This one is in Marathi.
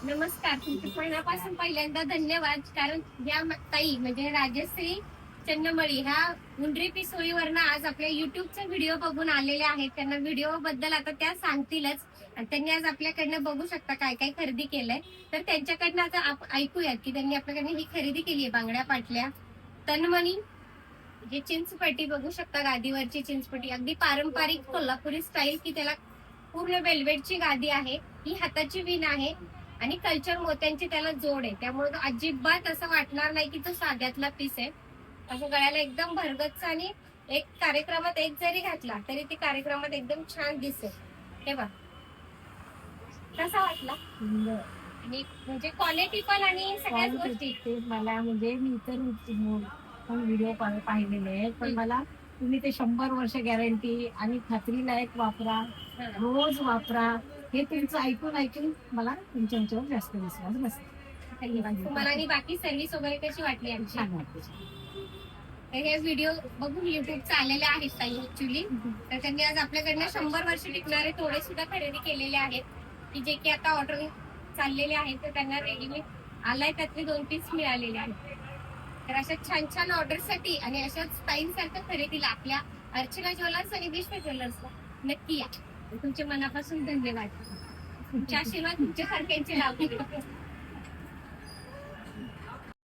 नमस्कार. तुमचे मनापासून पहिल्यांदा धन्यवाद. कारण या ताई म्हणजे राजश्री चन्नमळी ह्या मुंडरी पिसोळीवरनं आज आपल्या युट्यूबचा व्हिडिओ बघून आलेल्या आहेत. त्यांना व्हिडिओ बद्दल आता त्या सांगतीलच. आणि त्यांनी आज आपल्याकडनं बघू शकता काय काय खरेदी केलंय. तर त्यांच्याकडनं आता ऐकूयात की त्यांनी आपल्याकडनं ही खरेदी केली आहे. बांगड्या पाटल्या, तनमणी, जे चिंचपट्टी बघू शकता, गादीवरची चिंचपट्टी अगदी पारंपरिक कोल्हापुरी स्टाईल की त्याला पूर्ण वेल्वेटची गादी आहे. ही हाताची विण आहे आणि कल्चर मोत्यांची त्याला जोड आहे. त्यामुळे अजिबात असं वाटणार नाही की तो साध्यातला पीस आहे. असं गळ्याला एकदम भरगच्च आणि एक कार्यक्रमात एक जरी घातला तरी ती कार्यक्रमात एकदम छान दिसेल. हे बघ कसा वाटला? आणि म्हणजे क्वालिटी पण आणि सगळ्याच गोष्टी ते मला म्हणजे मी इतर पण व्हिडिओ पाहिलेले आहेत, पण मला तुम्ही ते 100 वर्ष गॅरंटी आणि खात्रीलायक वापरा, रोज वापरा, हे तुमचं ऐकून मला तुमच्या ह्याच्यावर जास्त विश्वास बसला. तुम्हाला आणि बाकी सर्व्हिस वगैरे कशी वाटली आमची? छान वाटते. तर हे व्हिडिओ बघून युट्यूबचे आलेले आहेत ताई ऍक्च्युली. तर त्यांनी आज आपल्याकडनं 100 वर्ष टिकणारे थोडे सुद्धा खरेदी केलेले आहेत की जे की आता ऑर्डर चाललेले आहेत. तर त्यांना रेडीमेड आलाय त्यातले 2 पीस मिळालेले आहेत. तर अशा छान छान ऑर्डरसाठी आणि अशाच ताईंसारखं खरेदीला आपल्या अर्चना ज्वेलर्स आणि विश्व ज्वेलर्सला नक्की या. तुमचे मनापासून धन्यवाद. तुमचे आशीर्वाद तुमच्यासारख्यांचे लाभले.